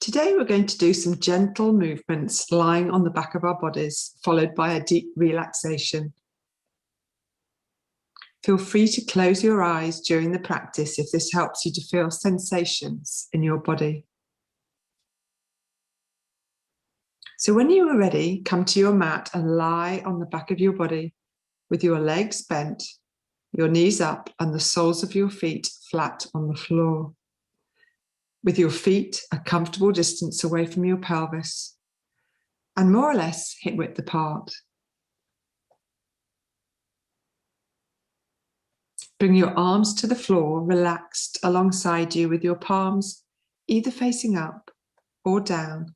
Today we're going to do some gentle movements lying on the back of our bodies, followed by a deep relaxation. Feel free to close your eyes during the practice if this helps you to feel sensations in your body. So when you are ready, come to your mat and lie on the back of your body with your legs bent, your knees up and the soles of your feet flat on the floor. With your feet a comfortable distance away from your pelvis and more or less hip width apart. Bring your arms to the floor, relaxed alongside you with your palms either facing up or down,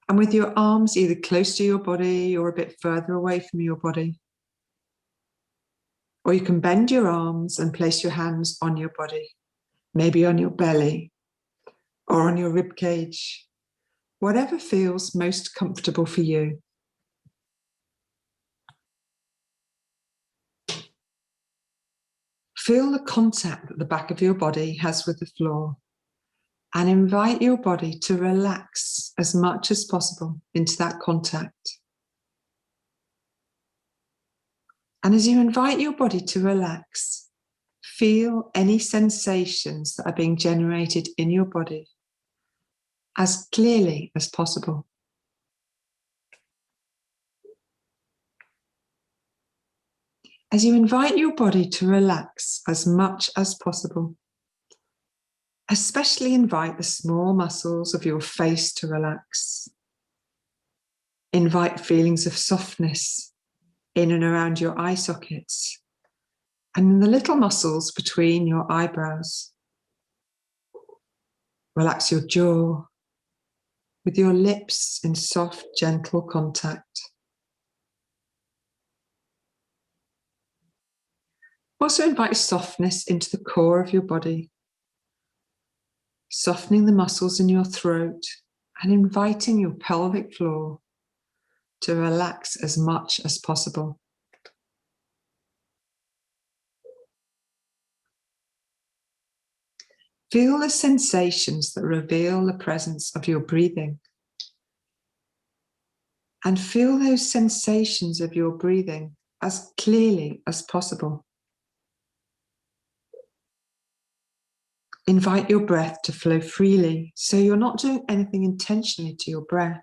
and with your arms either close to your body or a bit further away from your body. Or you can bend your arms and place your hands on your body, maybe on your belly or on your rib cage, whatever feels most comfortable for you. Feel the contact that the back of your body has with the floor and invite your body to relax as much as possible into that contact. And as you invite your body to relax, feel any sensations that are being generated in your body as clearly as possible. As you invite your body to relax as much as possible, especially invite the small muscles of your face to relax. Invite feelings of softness in and around your eye sockets and in the little muscles between your eyebrows. Relax your jaw with your lips in soft, gentle contact. Also invite softness into the core of your body, softening the muscles in your throat and inviting your pelvic floor to relax as much as possible. Feel the sensations that reveal the presence of your breathing. And feel those sensations of your breathing as clearly as possible. Invite your breath to flow freely, so you're not doing anything intentionally to your breath.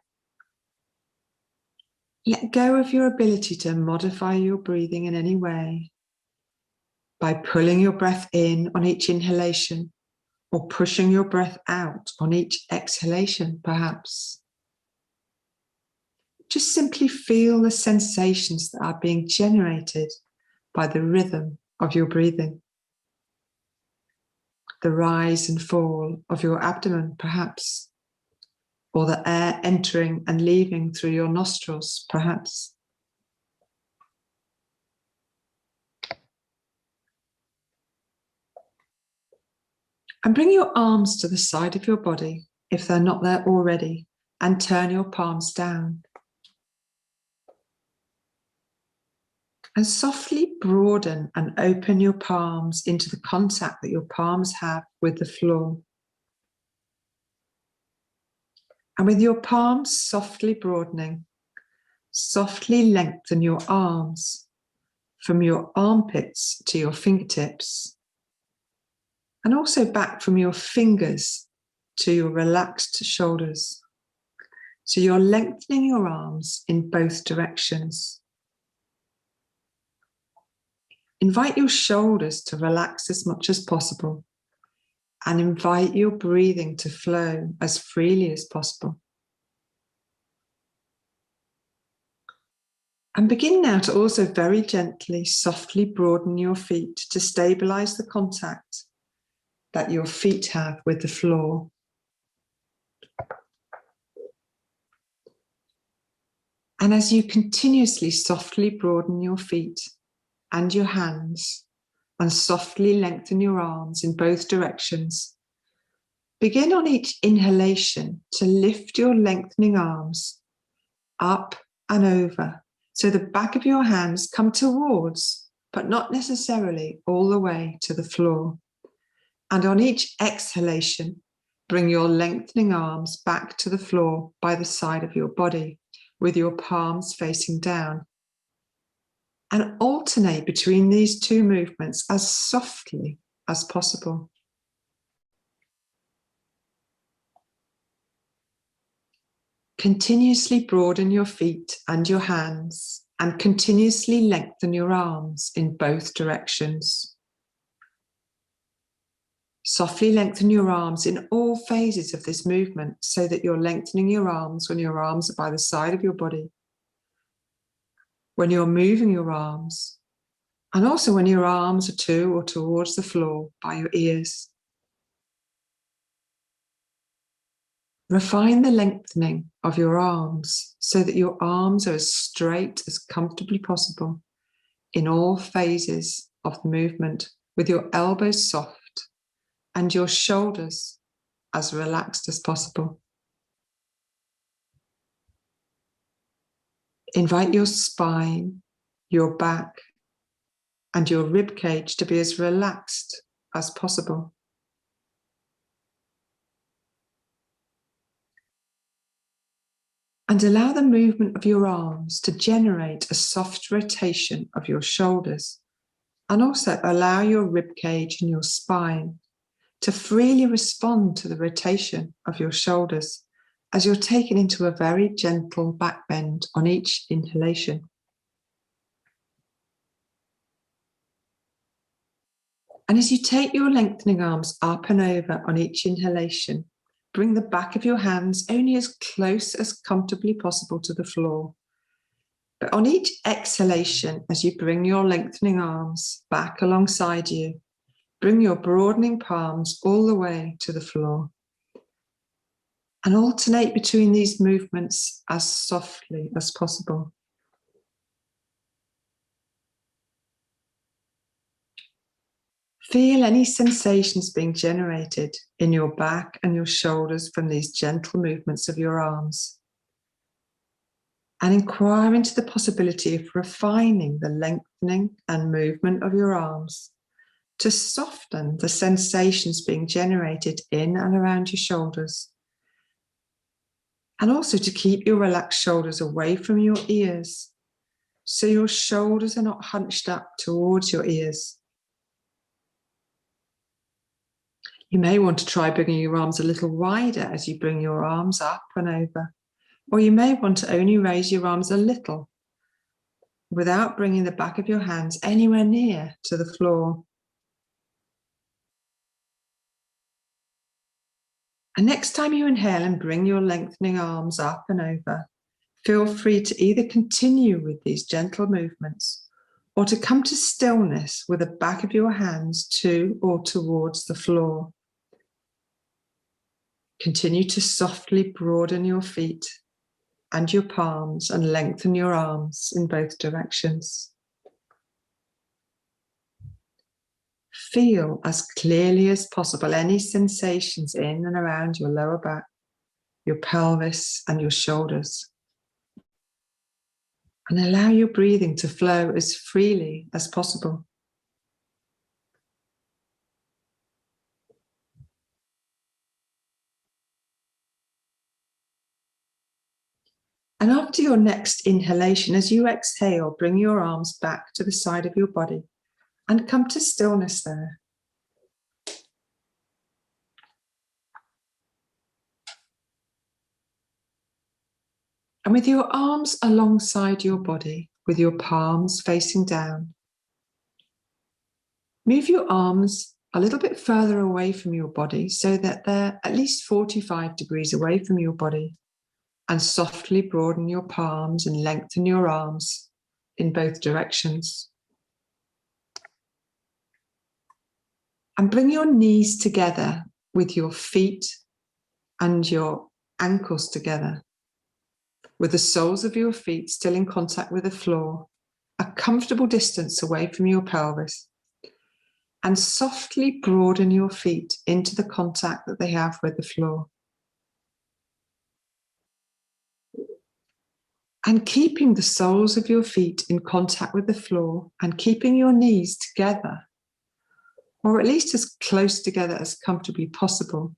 Let go of your ability to modify your breathing in any way by pulling your breath in on each inhalation or pushing your breath out on each exhalation, perhaps. Just simply feel the sensations that are being generated by the rhythm of your breathing. The rise and fall of your abdomen, perhaps, or the air entering and leaving through your nostrils, perhaps. And bring your arms to the side of your body, if they're not there already, and turn your palms down. And softly broaden and open your palms into the contact that your palms have with the floor. And with your palms softly broadening, softly lengthen your arms from your armpits to your fingertips, and also back from your fingers to your relaxed shoulders. So you're lengthening your arms in both directions. Invite your shoulders to relax as much as possible and invite your breathing to flow as freely as possible. And begin now to also very gently, softly broaden your feet to stabilize the contact that your feet have with the floor. And as you continuously softly broaden your feet and your hands and softly lengthen your arms in both directions, begin on each inhalation to lift your lengthening arms up and over so the back of your hands come towards, but not necessarily all the way to the floor. And on each exhalation, Bring your lengthening arms back to the floor by the side of your body with your palms facing down. And alternate between these two movements as softly as possible. Continuously broaden your feet and your hands and continuously lengthen your arms in both directions. Softly lengthen your arms in all phases of this movement so that you're lengthening your arms when your arms are by the side of your body, when you're moving your arms, and also when your arms are to or towards the floor by your ears. Refine the lengthening of your arms so that your arms are as straight as comfortably possible in all phases of the movement, with your elbows soft and your shoulders as relaxed as possible. Invite your spine, your back, and your rib cage to be as relaxed as possible. And allow the movement of your arms to generate a soft rotation of your shoulders, and also allow your rib cage and your spine to freely respond to the rotation of your shoulders as you're taken into a very gentle back bend on each inhalation. And as you take your lengthening arms up and over on each inhalation, bring the back of your hands only as close as comfortably possible to the floor. But on each exhalation, as you bring your lengthening arms back alongside you, bring your broadening palms all the way to the floor. And alternate between these movements as softly as possible. Feel any sensations being generated in your back and your shoulders from these gentle movements of your arms. And inquire into the possibility of refining the lengthening and movement of your arms to soften the sensations being generated in and around your shoulders. And also to keep your relaxed shoulders away from your ears, so your shoulders are not hunched up towards your ears. You may want to try bringing your arms a little wider as you bring your arms up and over, or you may want to only raise your arms a little without bringing the back of your hands anywhere near to the floor. And next time you inhale and bring your lengthening arms up and over, feel free to either continue with these gentle movements or to come to stillness with the back of your hands to or towards the floor. Continue to softly broaden your feet and your palms and lengthen your arms in both directions. Feel as clearly as possible any sensations in and around your lower back, your pelvis, and your shoulders. And allow your breathing to flow as freely as possible. And after your next inhalation, as you exhale, bring your arms back to the side of your body and come to stillness there. And with your arms alongside your body, with your palms facing down, move your arms a little bit further away from your body so that they're at least 45 degrees away from your body, and softly broaden your palms and lengthen your arms in both directions. And bring your knees together with your feet and your ankles together, with the soles of your feet still in contact with the floor, a comfortable distance away from your pelvis, and softly broaden your feet into the contact that they have with the floor. And keeping the soles of your feet in contact with the floor and keeping your knees together, or at least as close together as comfortably possible,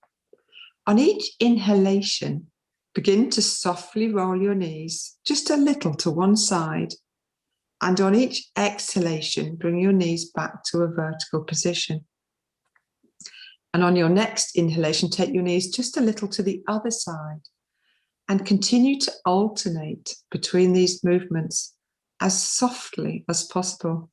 On each inhalation, begin to softly roll your knees just a little to one side. And on each exhalation, bring your knees back to a vertical position. And on your next inhalation, take your knees just a little to the other side and continue to alternate between these movements as softly as possible.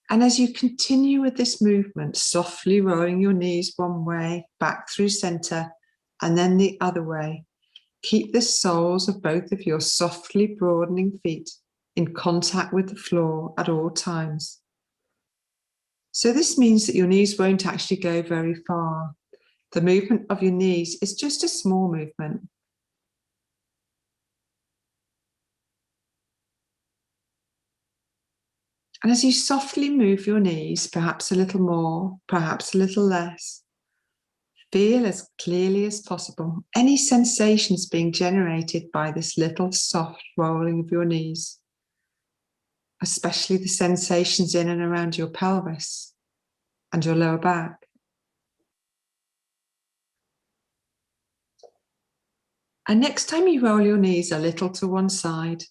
And as you continue with this movement, softly rolling your knees one way, back through center, and then the other way, keep the soles of both of your softly broadening feet in contact with the floor at all times. So this means that your knees won't actually go very far. The movement of your knees is just a small movement. And as you softly move your knees, perhaps a little more, perhaps a little less, feel as clearly as possible any sensations being generated by this little soft rolling of your knees, especially the sensations in and around your pelvis and your lower back. And next time you roll your knees a little to one side,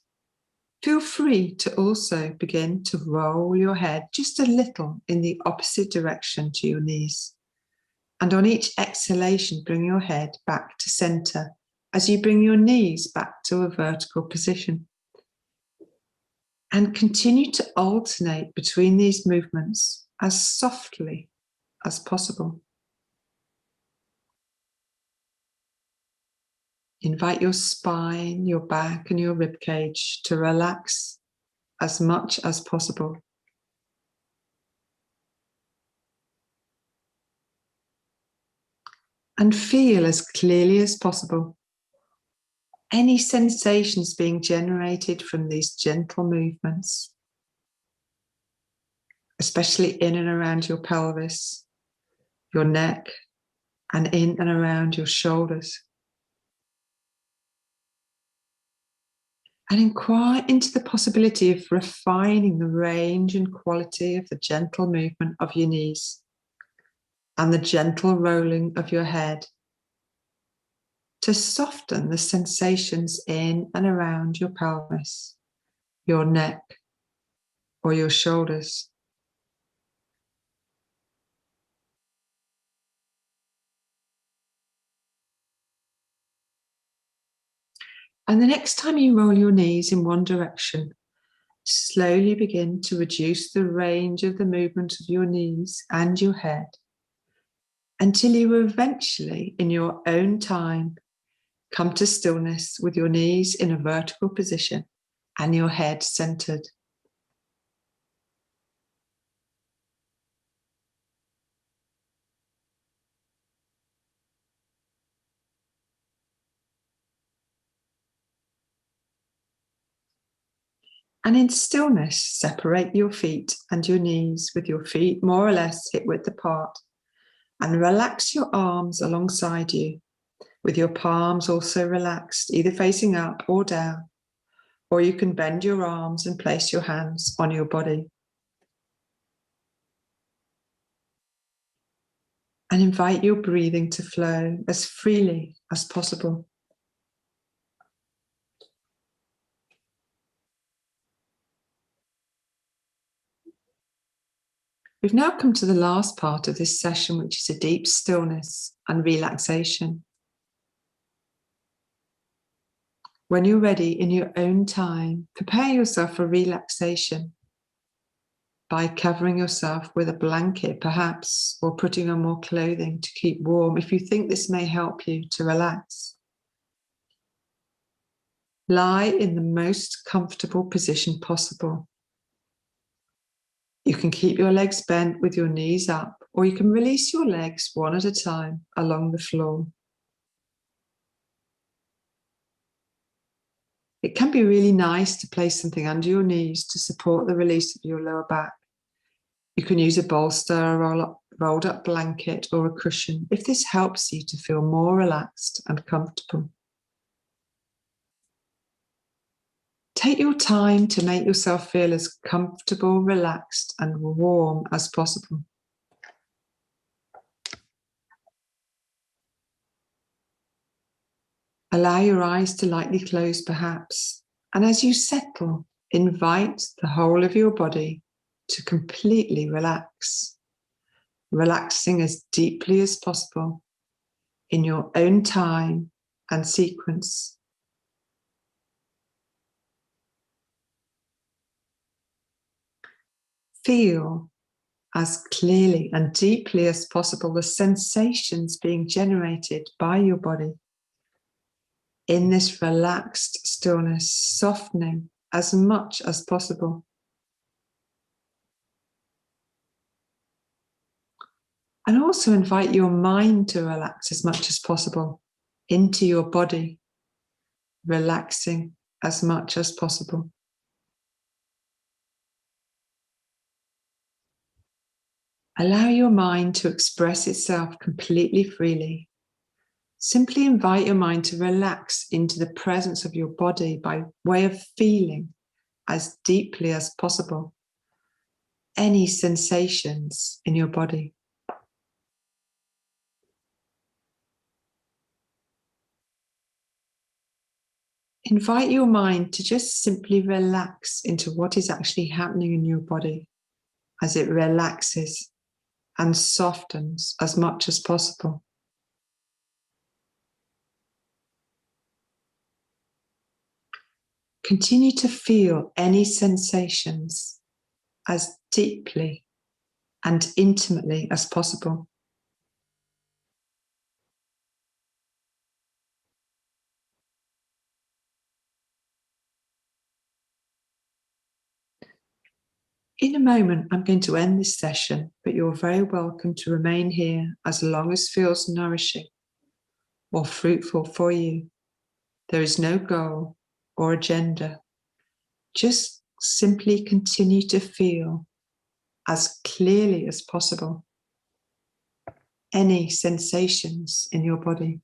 feel free to also begin to roll your head just a little in the opposite direction to your knees. And on each exhalation, bring your head back to center as you bring your knees back to a vertical position. And continue to alternate between these movements as softly as possible. Invite your spine, your back, and your rib cage to relax as much as possible. And feel as clearly as possible any sensations being generated from these gentle movements, especially in and around your pelvis, your neck, and in and around your shoulders. And inquire into the possibility of refining the range and quality of the gentle movement of your knees and the gentle rolling of your head to soften the sensations in and around your pelvis, your neck, or your shoulders. And the next time you roll your knees in one direction, slowly begin to reduce the range of the movement of your knees and your head until you eventually, in your own time, come to stillness with your knees in a vertical position and your head centered. And in stillness, separate your feet and your knees with your feet more or less hip width apart, and relax your arms alongside you, with your palms also relaxed, either facing up or down, or you can bend your arms and place your hands on your body. And invite your breathing to flow as freely as possible. We've now come to the last part of this session, which is a deep stillness and relaxation. When you're ready, in your own time, prepare yourself for relaxation by covering yourself with a blanket, perhaps, or putting on more clothing to keep warm, if you think this may help you to relax. Lie in the most comfortable position possible. You can keep your legs bent with your knees up, or you can release your legs one at a time along the floor. It can be really nice to place something under your knees to support the release of your lower back. You can use a bolster, a rolled up blanket, or a cushion if this helps you to feel more relaxed and comfortable. Take your time to make yourself feel as comfortable, relaxed, and warm as possible. Allow your eyes to lightly close perhaps, and as you settle, invite the whole of your body to completely relax, relaxing as deeply as possible in your own time and sequence. Feel as clearly and deeply as possible the sensations being generated by your body in this relaxed stillness, softening as much as possible. And also invite your mind to relax as much as possible into your body, relaxing as much as possible. Allow your mind to express itself completely freely. Simply invite your mind to relax into the presence of your body by way of feeling as deeply as possible any sensations in your body. Invite your mind to just simply relax into what is actually happening in your body as it relaxes and softens as much as possible. Continue to feel any sensations as deeply and intimately as possible. In a moment, I'm going to end this session, but you're very welcome to remain here as long as feels nourishing or fruitful for you. There is no goal or agenda. Just simply continue to feel as clearly as possible any sensations in your body.